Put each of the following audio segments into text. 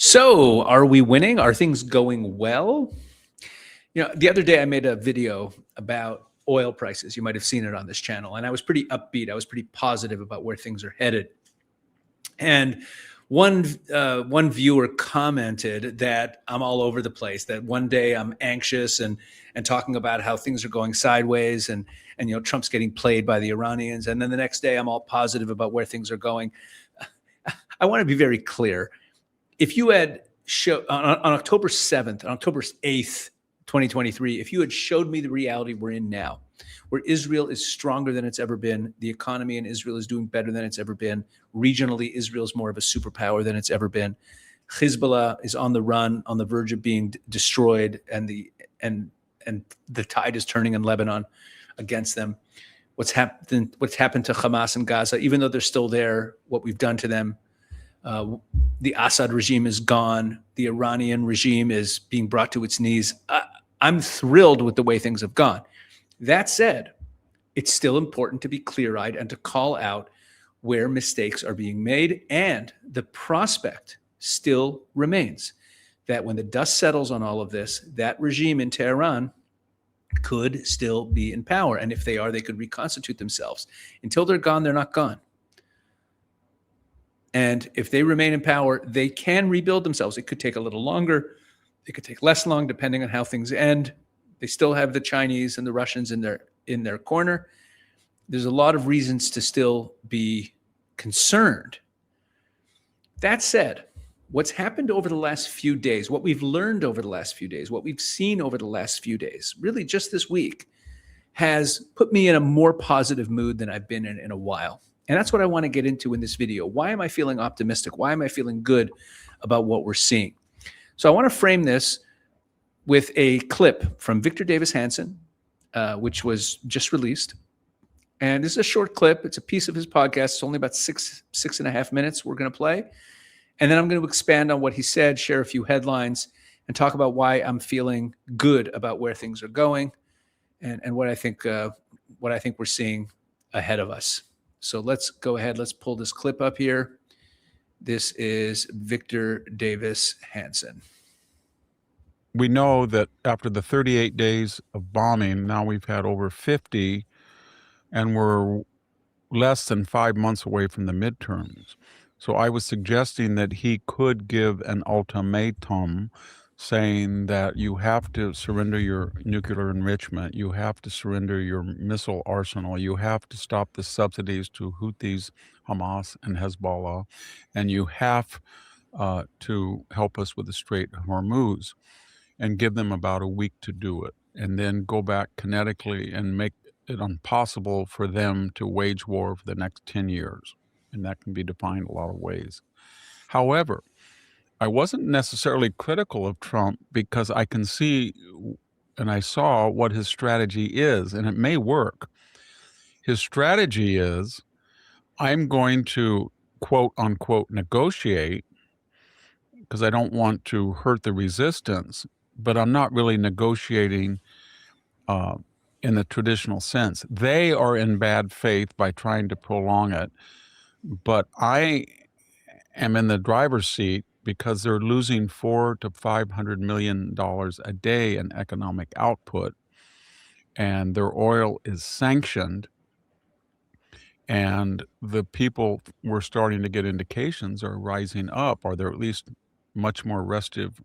So, are we winning? Are things going well? The other day I made a video about oil prices. You might have seen it on this channel, and I was pretty upbeat. I was pretty positive about where things are headed. And one viewer commented that I'm all over the place. That one day I'm anxious and talking about how things are going sideways, and Trump's getting played by the Iranians, and then the next day I'm all positive about where things are going. I want to be very clear. If you had on October 7th, on October 8th, 2023, if you had showed me the reality we're in now, where Israel is stronger than it's ever been, the economy in Israel is doing better than it's ever been, regionally, Israel is more of a superpower than it's ever been, Hezbollah is on the run, on the verge of being destroyed, and the tide is turning in Lebanon against them. What's happened to Hamas in Gaza, even though they're still there, what we've done to them. The Assad regime is gone. The Iranian regime is being brought to its knees. I'm thrilled with the way things have gone. That said, it's still important to be clear-eyed and to call out where mistakes are being made. And the prospect still remains that when the dust settles on all of this, that regime in Tehran could still be in power. And if they are, they could reconstitute themselves. Until they're gone, they're not gone. And if they remain in power, they can rebuild themselves. It could take a little longer. It could take less long, depending on how things end. They still have the Chinese and the Russians in their corner. There's a lot of reasons to still be concerned. That said, what's happened over the last few days, what we've learned over the last few days, what we've seen over the last few days, really just this week, has put me in a more positive mood than I've been in a while. And that's what I want to get into in this video. Why am I feeling optimistic? Why am I feeling good about what we're seeing? So I want to frame this with a clip from Victor Davis Hansen, which was just released. And this is a short clip. It's a piece of his podcast. It's only about six and a half minutes we're going to play. And then I'm going to expand on what he said, share a few headlines, and talk about why I'm feeling good about where things are going and what I think we're seeing ahead of us. So let's go ahead. Let's pull this clip up here. This is Victor Davis Hansen. We know that after the 38 days of bombing, now we've had over 50, and we're less than 5 months away from the midterms. So I was suggesting that he could give an ultimatum saying that you have to surrender your nuclear enrichment, you have to surrender your missile arsenal, you have to stop the subsidies to Houthis, Hamas, and Hezbollah, and you have to help us with the Strait of Hormuz, and give them about a week to do it, and then go back kinetically and make it impossible for them to wage war for the next 10 years. And that can be defined a lot of ways. However, I wasn't necessarily critical of Trump because I can see and I saw what his strategy is, and it may work. His strategy is, I'm going to quote unquote negotiate because I don't want to hurt the resistance, but I'm not really negotiating in the traditional sense. They are in bad faith by trying to prolong it, but I am in the driver's seat because they're losing $400 to $500 million a day in economic output, and their oil is sanctioned, and the people we're starting to get indications are rising up, or they're at least much more restive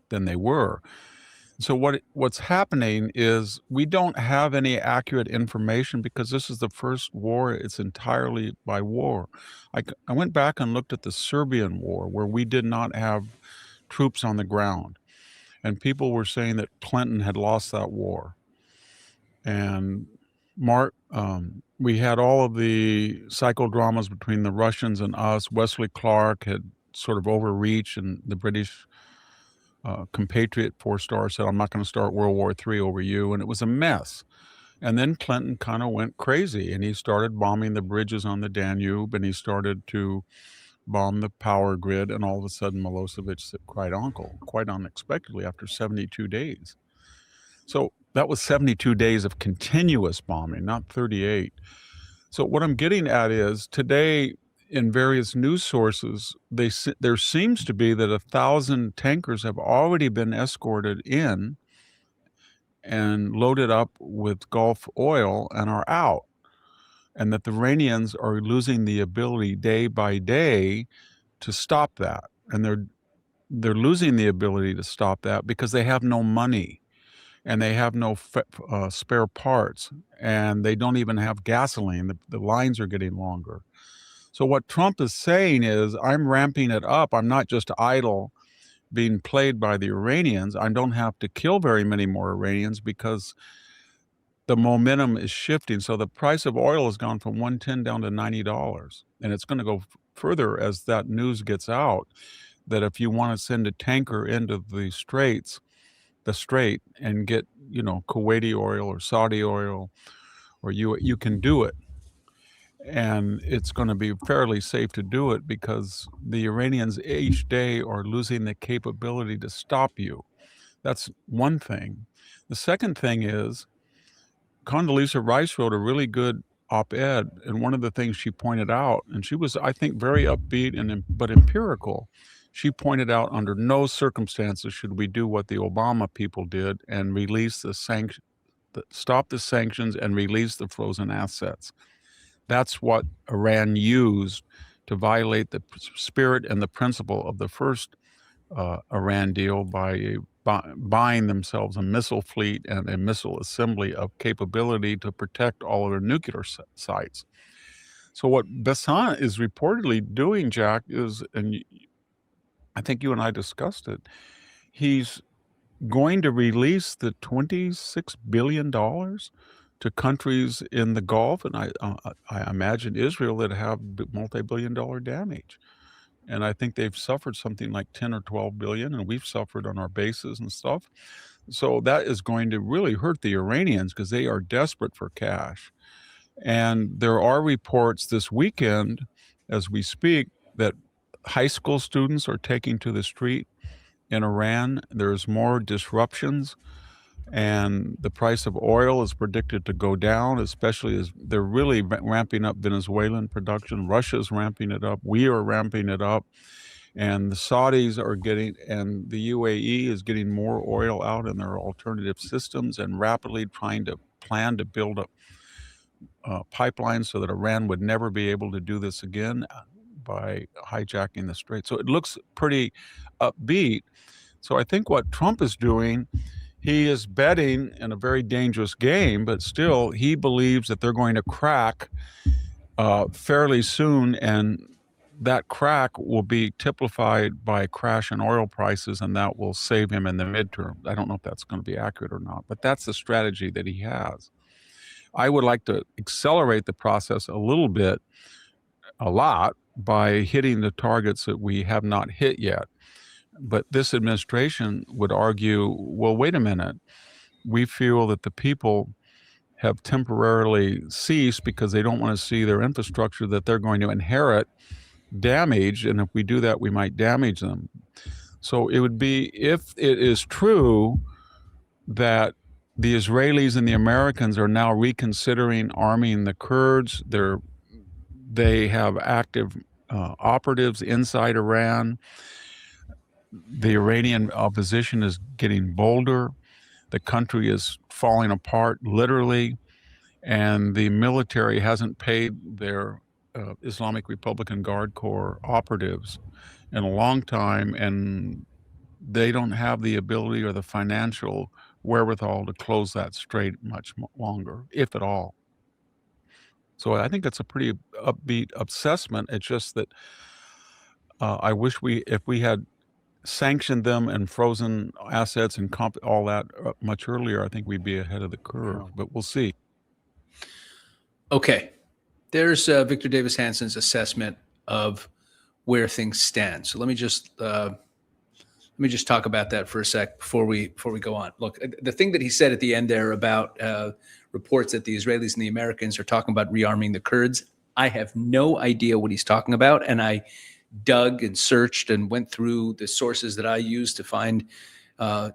than they were. So what's happening is we don't have any accurate information because this is the first war. It's entirely by war. I went back and looked at the Serbian war where we did not have troops on the ground. And people were saying that Clinton had lost that war. And we had all of the psychodramas between the Russians and us. Wesley Clark had sort of overreached, and the British compatriot four-star said, I'm not going to start World War III over you. And it was a mess. And then Clinton kind of went crazy, and he started bombing the bridges on the Danube, and he started to bomb the power grid. And all of a sudden, Milosevic said, quite unexpectedly, after 72 days. So that was 72 days of continuous bombing, not 38. So what I'm getting at is today, in various news sources, there seems to be that 1,000 tankers have already been escorted in and loaded up with Gulf oil and are out, and that the Iranians are losing the ability day by day to stop that. And they're losing the ability to stop that because they have no money and they have no spare parts, and they don't even have gasoline. The lines are getting longer. So what Trump is saying is, I'm ramping it up. I'm not just idle being played by the Iranians. I don't have to kill very many more Iranians because the momentum is shifting. So the price of oil has gone from $110 down to $90, and it's going to go further as that news gets out, that if you want to send a tanker into the strait and get, Kuwaiti oil or Saudi oil, or you can do it. And it's going to be fairly safe to do it because the Iranians each day are losing the capability to stop you. That's one thing. The second thing is, Condoleezza Rice wrote a really good op-ed, and one of the things she pointed out, and she was, I think, very upbeat but empirical. She pointed out, under no circumstances should we do what the Obama people did and release stop the sanctions and release the frozen assets. That's what Iran used to violate the spirit and the principle of the first Iran deal by buying themselves a missile fleet and a missile assembly of capability to protect all of their nuclear sites. So what Besant is reportedly doing, Jack, is, and I think you and I discussed it, he's going to release the $26 billion to countries in the Gulf, and I imagine Israel, that have multi-billion-dollar damage. And I think they've suffered something like 10 or 12 billion, and we've suffered on our bases and stuff. So that is going to really hurt the Iranians because they are desperate for cash. And there are reports this weekend, as we speak, that high school students are taking to the street in Iran. There's more disruptions, and the price of oil is predicted to go down, especially as they're really ramping up Venezuelan production. Russia's ramping it up. We are ramping it up. And the Saudis are and the UAE is getting more oil out in their alternative systems and rapidly plan to build up pipelines so that Iran would never be able to do this again by hijacking the strait. So it looks pretty upbeat. So I think what Trump is doing, he is betting in a very dangerous game, but still he believes that they're going to crack fairly soon, and that crack will be typified by a crash in oil prices, and that will save him in the midterm. I don't know if that's going to be accurate or not, but that's the strategy that he has. I would like to accelerate the process a lot, by hitting the targets that we have not hit yet. But this administration would argue, well, wait a minute. We feel that the people have temporarily ceased because they don't want to see their infrastructure that they're going to inherit damaged, and if we do that, we might damage them. So it would be, if it is true that the Israelis and the Americans are now reconsidering arming the Kurds, they have active operatives inside Iran. The Iranian opposition is getting bolder. The country is falling apart, literally, and the military hasn't paid their Islamic Republican Guard Corps operatives in a long time, and they don't have the ability or the financial wherewithal to close that strait much longer, if at all. So I think it's a pretty upbeat assessment. It's just that I wish if we had sanctioned them and frozen assets and all that much earlier, I think we'd be ahead of the curve, but we'll see. Okay. There's Victor Davis Hansen's assessment of where things stand. So let me just talk about that for a sec before we go on. Look, the thing that he said at the end there about reports that the Israelis and the Americans are talking about rearming the Kurds, I have no idea what he's talking about, and I dug and searched and went through the sources that I use to find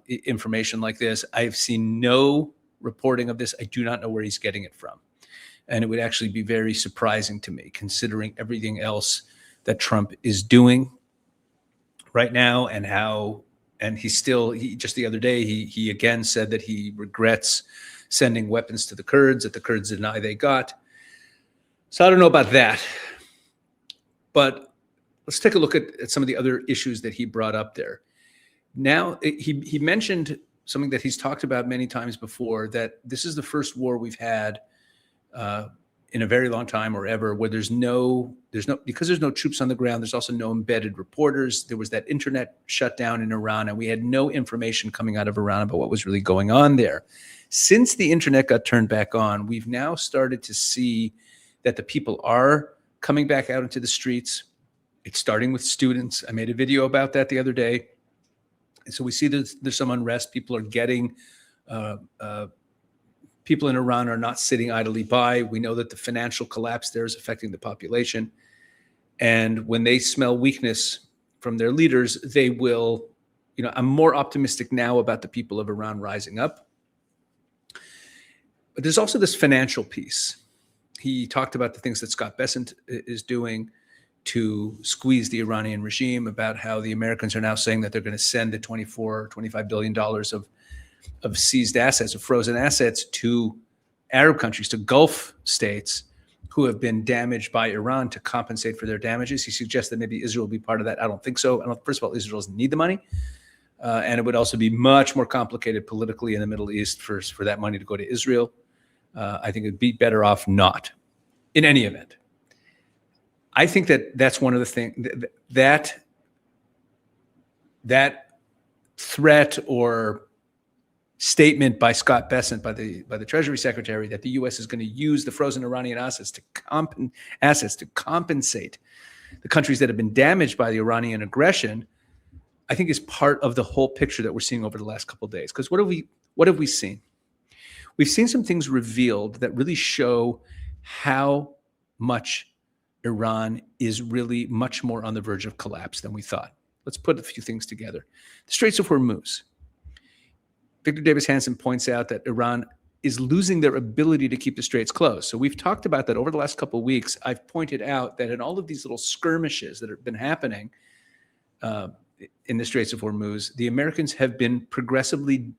information like this. I've seen no reporting of this. I do not know where he's getting it from. And it would actually be very surprising to me, considering everything else that Trump is doing right now, and he just the other day, he again said that he regrets sending weapons to the Kurds that the Kurds deny they got. So I don't know about that, but let's take a look at some of the other issues that he brought up there. Now, he mentioned something that he's talked about many times before, that this is the first war we've had in a very long time or ever where there's no because there's no troops on the ground. There's also no embedded reporters. There was that internet shutdown in Iran, and we had no information coming out of Iran about what was really going on there. Since the internet got turned back on, we've now started to see that the people are coming back out into the streets. It's starting with students. I made a video about that the other day. And so we see there's some unrest. People are getting people in Iran are not sitting idly by. We know that the financial collapse there is affecting the population. And when they smell weakness from their leaders, they will, I'm more optimistic now about the people of Iran rising up. But there's also this financial piece. He talked about the things that Scott Bessent is doing to squeeze the Iranian regime, about how the Americans are now saying that they're going to send the $25 billion of seized assets, of frozen assets, to Arab countries, to Gulf states who have been damaged by Iran, to compensate for their damages. He suggests that maybe Israel will be part of that. I don't think so. First of all, Israel doesn't need the money. And it would also be much more complicated politically in the Middle East for that money to go to Israel. I think it'd be better off not. In any event, I think that's one of the things that threat or statement by Scott Bessent, by the Treasury Secretary, that the U.S. is going to use the frozen Iranian assets to compensate the countries that have been damaged by the Iranian aggression, I think is part of the whole picture that we're seeing over the last couple of days. Because what have we seen? We've seen some things revealed that really show how much Iran is really much more on the verge of collapse than we thought. Let's put a few things together. The Straits of Hormuz. Victor Davis Hansen points out that Iran is losing their ability to keep the straits closed. So we've talked about that over the last couple of weeks. I've pointed out that in all of these little skirmishes that have been happening in the Straits of Hormuz, the Americans have been progressively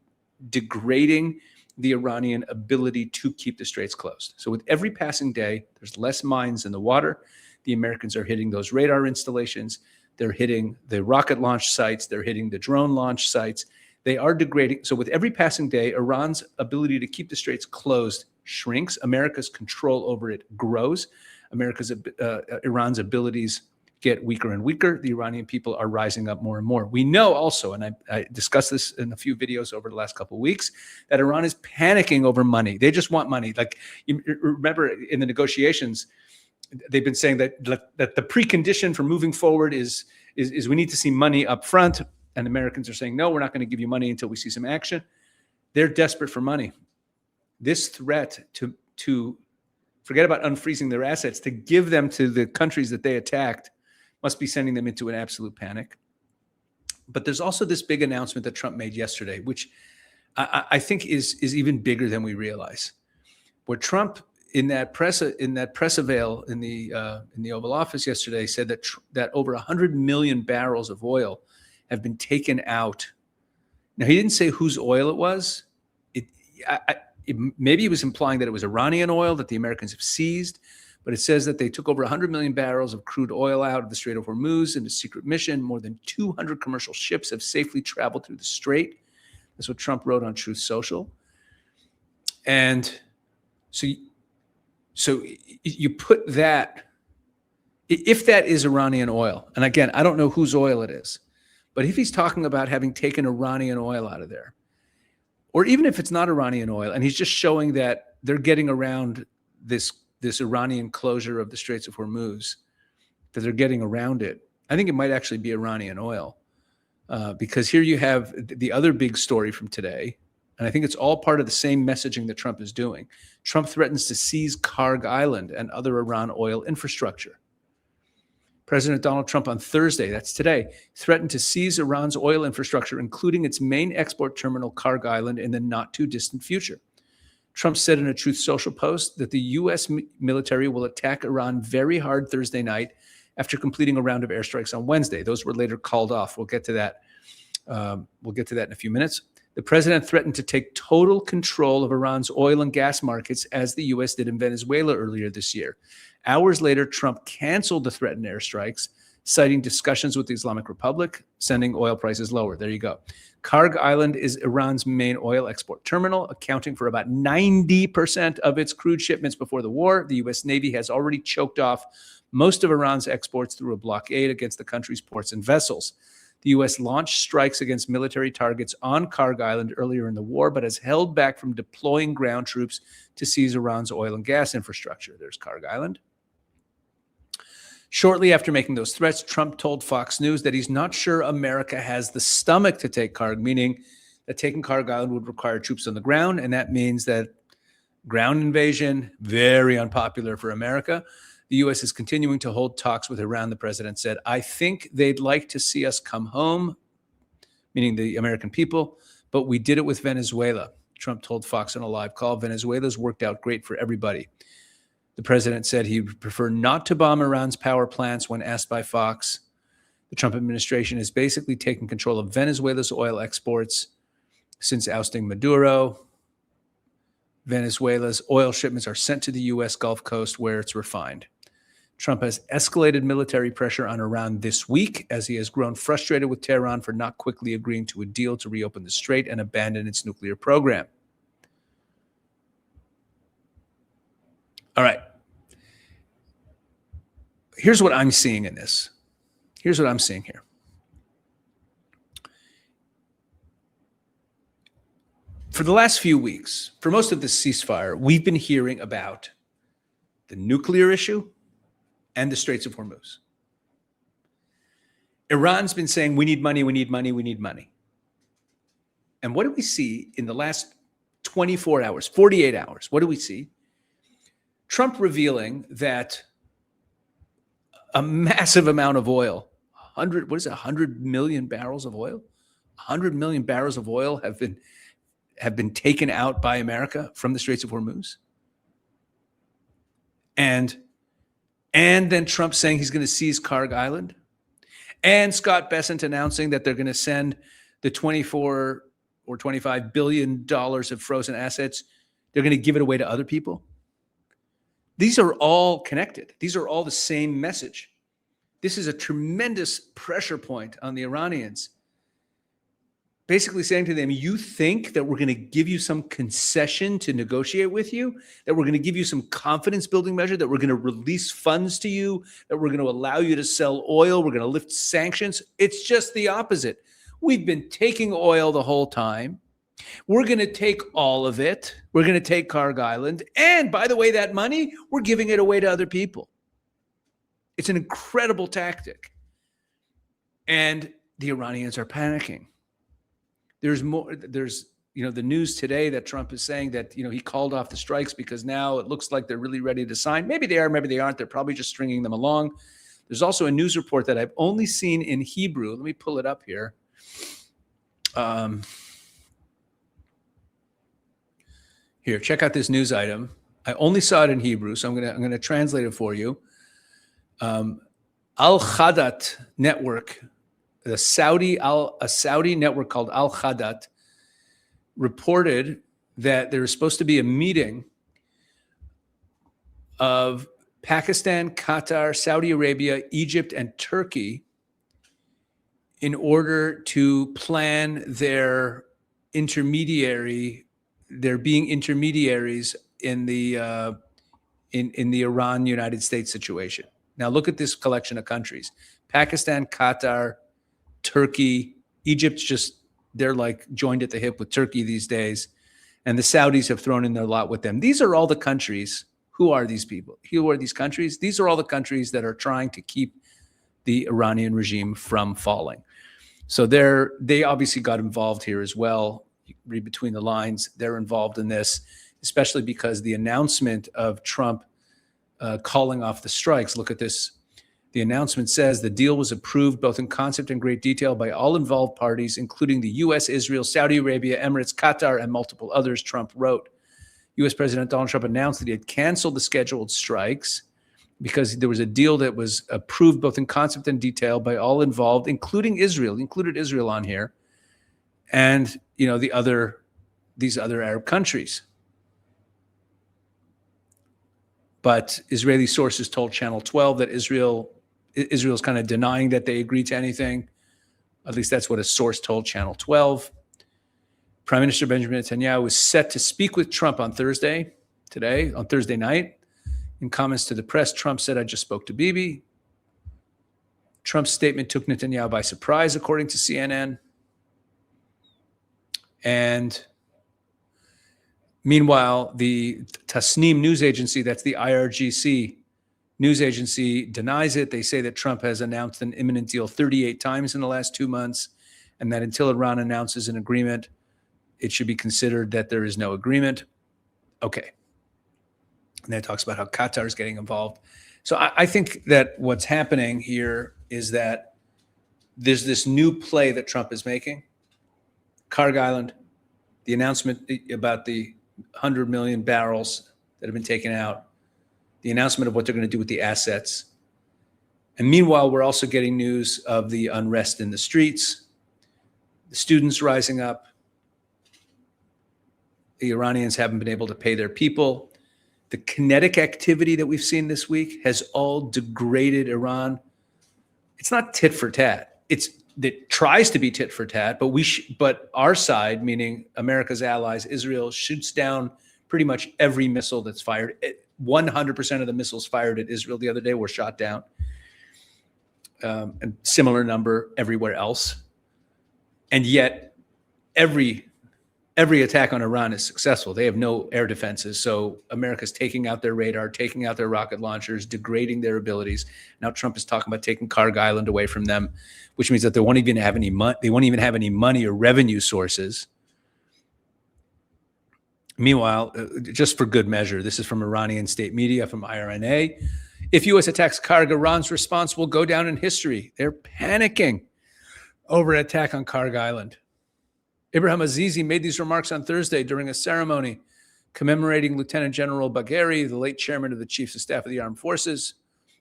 degrading the Iranian ability to keep the straits closed. So with every passing day, there's less mines in the water. The Americans are hitting those radar installations. They're hitting the rocket launch sites. They're hitting the drone launch sites. They are degrading. So with every passing day, Iran's ability to keep the straits closed shrinks. America's control over it grows. Iran's abilities get weaker and weaker. The Iranian people are rising up more and more. We know also, and I discussed this in a few videos over the last couple of weeks, that Iran is panicking over money. They just want money. Like, you remember in the negotiations, they've been saying that the precondition for moving forward is we need to see money up front. And Americans are saying, no, we're not going to give you money until we see some action. They're desperate for money. This threat to forget about unfreezing their assets, to give them to the countries that they attacked, must be sending them into an absolute panic. But there's also this big announcement that Trump made yesterday, which I think is even bigger than we realize. Where Trump, in that press avail in the Oval Office yesterday, said that over 100 million barrels of oil have been taken out. Now, he didn't say whose oil it was. Maybe he was implying that it was Iranian oil that the Americans have seized, but it says that they took over 100 million barrels of crude oil out of the Strait of Hormuz in a secret mission. More than 200 commercial ships have safely traveled through the strait. That's what Trump wrote on Truth Social. And so you put that, if that is Iranian oil, and again, I don't know whose oil it is, but if he's talking about having taken Iranian oil out of there, or even if it's not Iranian oil, and he's just showing that they're getting around this Iranian closure of the Straits of Hormuz, that they're getting around it, I think it might actually be Iranian oil. Because here you have the other big story from today, and I think it's all part of the same messaging that Trump is doing. Trump threatens to seize Karg Island and other Iran oil infrastructure. President Donald Trump on Thursday, that's today, threatened to seize Iran's oil infrastructure, including its main export terminal, Karg Island, in the not too distant future. Trump said in a Truth Social post that the U.S. military will attack Iran very hard Thursday night after completing a round of airstrikes on Wednesday. Those were later called off. We'll get to that. We'll get to that in a few minutes. The president threatened to take total control of Iran's oil and gas markets, as the U.S. did in Venezuela earlier this year. Hours later, Trump canceled the threatened airstrikes, citing discussions with the Islamic Republic, sending oil prices lower. There you go. Karg Island is Iran's main oil export terminal, accounting for about 90% of its crude shipments before the war. The U.S. Navy has already choked off most of Iran's exports through a blockade against the country's ports and vessels. The U.S. launched strikes against military targets on Karg Island earlier in the war, but has held back from deploying ground troops to seize Iran's oil and gas infrastructure. There's Karg Island. Shortly after making those threats, Trump told Fox News that he's not sure America has the stomach to take Karg, meaning that taking Karg Island would require troops on the ground, and that means that ground invasion, very unpopular for America. The U.S. is continuing to hold talks with Iran, the president said. I think they'd like to see us come home, meaning the American people, but we did it with Venezuela. Trump told Fox on a live call, Venezuela's worked out great for everybody. The president said he would prefer not to bomb Iran's power plants when asked by Fox. The Trump administration has basically taken control of Venezuela's oil exports since ousting Maduro. Venezuela's oil shipments are sent to the U.S. Gulf Coast where it's refined. Trump has escalated military pressure on Iran this week as he has grown frustrated with Tehran for not quickly agreeing to a deal to reopen the strait and abandon its nuclear program. All right. Here's what I'm seeing in this. Here's what I'm seeing here. For the last few weeks, for most of this ceasefire, we've been hearing about the nuclear issue and the Straits of Hormuz. Iran's been saying, we need money, we need money, we need money. And what do we see in the last 24 hours, 48 hours? What do we see? Trump revealing that a massive amount of oil, 100 million barrels of oil? 100 million barrels of oil have been taken out by America from the Straits of Hormuz. And then Trump saying he's going to seize Karg Island. And Scott Bessent announcing that they're going to send the $24 or $25 billion of frozen assets. They're going to give it away to other people. These are all connected. These are all the same message. This is a tremendous pressure point on the Iranians. Basically saying to them, you think that we're going to give you some concession to negotiate with you, that we're going to give you some confidence building measure, that we're going to release funds to you, that we're going to allow you to sell oil, we're going to lift sanctions. It's just the opposite. We've been taking oil the whole time. We're going to take all of it. We're going to take Karg Island. And by the way, that money, we're giving it away to other people. It's an incredible tactic. And the Iranians are panicking. There's more. There's, the news today that Trump is saying that, he called off the strikes because now it looks like they're really ready to sign. Maybe they are, maybe they aren't. They're probably just stringing them along. There's also a news report that I've only seen in Hebrew. Let me pull it up here. Here, check out this news item. I only saw it in Hebrew, so I'm gonna translate it for you. Al-Khadat Network, a Saudi network called Al-Khadat, reported that there was supposed to be a meeting of Pakistan, Qatar, Saudi Arabia, Egypt, and Turkey in order to plan their being intermediaries in the Iran-United States situation. Now look at this collection of countries: Pakistan, Qatar, Turkey, Egypt's they're like joined at the hip with Turkey these days, and the Saudis have thrown in their lot with them. These are all the countries. Who are these people? Who are these countries? These are all the countries that are trying to keep the Iranian regime from falling. So they obviously got involved here as well. You read between the lines, they're involved in this, especially because the announcement of Trump calling off the strikes. Look at this. The announcement says the deal was approved both in concept and great detail by all involved parties, including the U.S., Israel, Saudi Arabia, Emirates, Qatar, and multiple others, Trump wrote. U.S. President Donald Trump announced that he had canceled the scheduled strikes because there was a deal that was approved both in concept and detail by all involved, including Israel. He included Israel on here, and these other Arab countries. But Israeli sources told Channel 12 that Israel's kind of denying that they agreed to anything. At least that's what a source told Channel 12. Prime Minister Benjamin Netanyahu was set to speak with Trump on Thursday night. In comments to the press, Trump said, "I just spoke to Bibi." Trump's statement took Netanyahu by surprise, according to CNN. And meanwhile, the Tasnim news agency, that's the IRGC news agency, denies it. They say that Trump has announced an imminent deal 38 times in the last 2 months, and that until Iran announces an agreement, it should be considered that there is no agreement. Okay. And then it talks about how Qatar is getting involved. So I think that what's happening here is that there's this new play that Trump is making. Carg Island, the announcement about the 100 million barrels that have been taken out, the announcement of what they're going to do with the assets. And meanwhile, we're also getting news of the unrest in the streets, the students rising up. The Iranians haven't been able to pay their people. The kinetic activity that we've seen this week has all degraded Iran. It's not tit for tat. It tries to be tit for tat, but our side, meaning America's allies, Israel, shoots down pretty much every missile that's fired. 100% of the missiles fired at Israel the other day were shot down. And similar number everywhere else. And yet every attack on Iran is successful. They have no air defenses. So America's taking out their radar, taking out their rocket launchers, degrading their abilities. Now Trump is talking about taking Carg Island away from them, which means that they won't even have any money or revenue sources. Meanwhile, just for good measure, this is from Iranian state media, from IRNA. If U.S. attacks Carg, Iran's response will go down in history. They're panicking over an attack on Carg Island. Ibrahim Azizi made these remarks on Thursday during a ceremony commemorating Lieutenant General Bagheri, the late chairman of the Chiefs of Staff of the Armed Forces,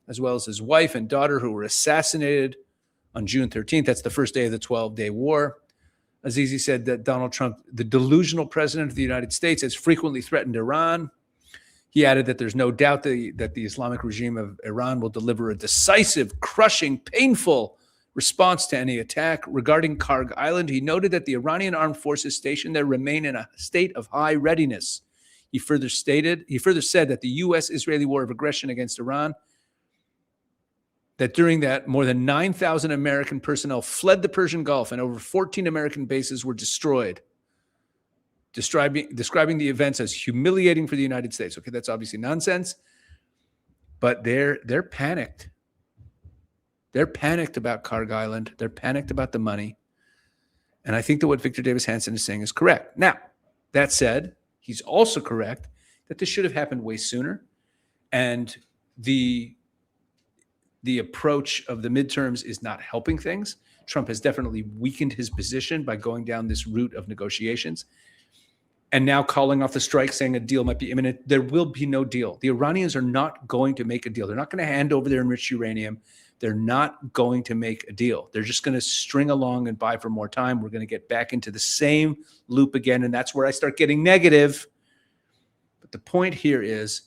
as well as his wife and daughter who were assassinated on June 13th. That's the first day of the 12-day war. Azizi said that Donald Trump, the delusional president of the United States, has frequently threatened Iran. He added that there's no doubt that the Islamic regime of Iran will deliver a decisive, crushing, painful response to any attack. Regarding Carg Island, he noted that the Iranian armed forces stationed there remain in a state of high readiness. He further said that the U.S.-Israeli war of aggression against Iran, that during that, more than 9,000 American personnel fled the Persian Gulf and over 14 American bases were destroyed, describing the events as humiliating for the United States. Okay, that's obviously nonsense, but they're panicked. They're panicked about Carg Island. They're panicked about the money. And I think that what Victor Davis Hansen is saying is correct. Now, that said, he's also correct that this should have happened way sooner. And the approach of the midterms is not helping things. Trump has definitely weakened his position by going down this route of negotiations. And now calling off the strike, saying a deal might be imminent. There will be no deal. The Iranians are not going to make a deal. They're not going to hand over their enriched uranium. They're not going to make a deal. They're just going to string along and buy for more time. We're going to get back into the same loop again, and that's where I start getting negative. But the point here is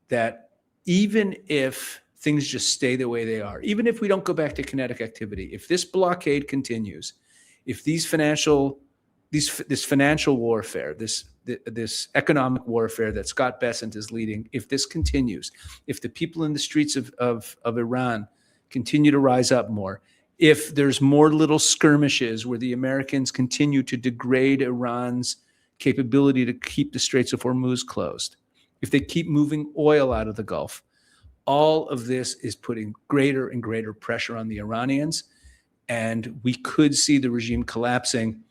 that even if things just stay the way they are, even if we don't go back to kinetic activity, if this blockade continues, if this financial warfare, this economic warfare that Scott Bessent is leading, if this continues, if the people in the streets of Iran continue to rise up more, if there's more little skirmishes where the Americans continue to degrade Iran's capability to keep the Straits of Hormuz closed, if they keep moving oil out of the Gulf, all of this is putting greater and greater pressure on the Iranians, and we could see the regime collapsing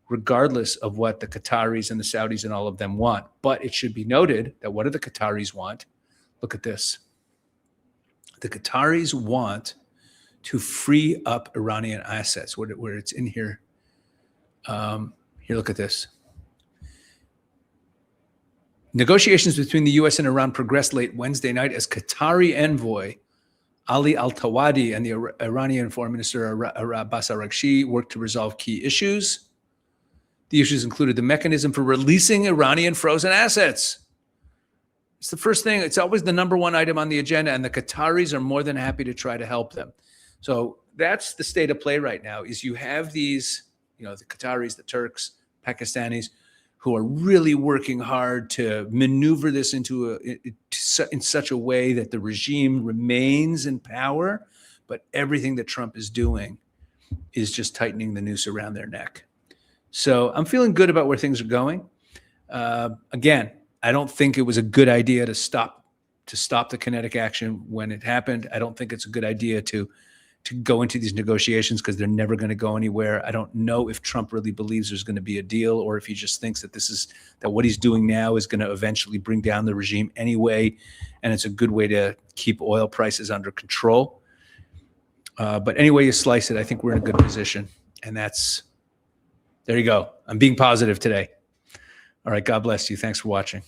regardless of what the Qataris and the Saudis and all of them want. But it should be noted that what do the Qataris want? Look at this. The Qataris want to free up Iranian assets, where it's in here. Here, look at this. Negotiations between the U.S. and Iran progressed late Wednesday night as Qatari envoy Ali Al-Tawadi and the Iranian Foreign Minister Abbas Araghchi worked to resolve key issues. The issues included the mechanism for releasing Iranian frozen assets. It's the first thing. It's always the number one item on the agenda, and the Qataris are more than happy to try to help them. So that's the state of play right now, is you have these, the Qataris, the Turks, Pakistanis, who are really working hard to maneuver this in such a way that the regime remains in power, but everything that Trump is doing is just tightening the noose around their neck. So I'm feeling good about where things are going. Again, I don't think it was a good idea to stop the kinetic action when it happened. I don't think it's a good idea to go into these negotiations because they're never going to go anywhere. I don't know if Trump really believes there's going to be a deal, or if he just thinks that what he's doing now is going to eventually bring down the regime anyway, and it's a good way to keep oil prices under control. But any way you slice it, I think we're in a good position, and there you go. I'm being positive today. All right, God bless you. Thanks for watching.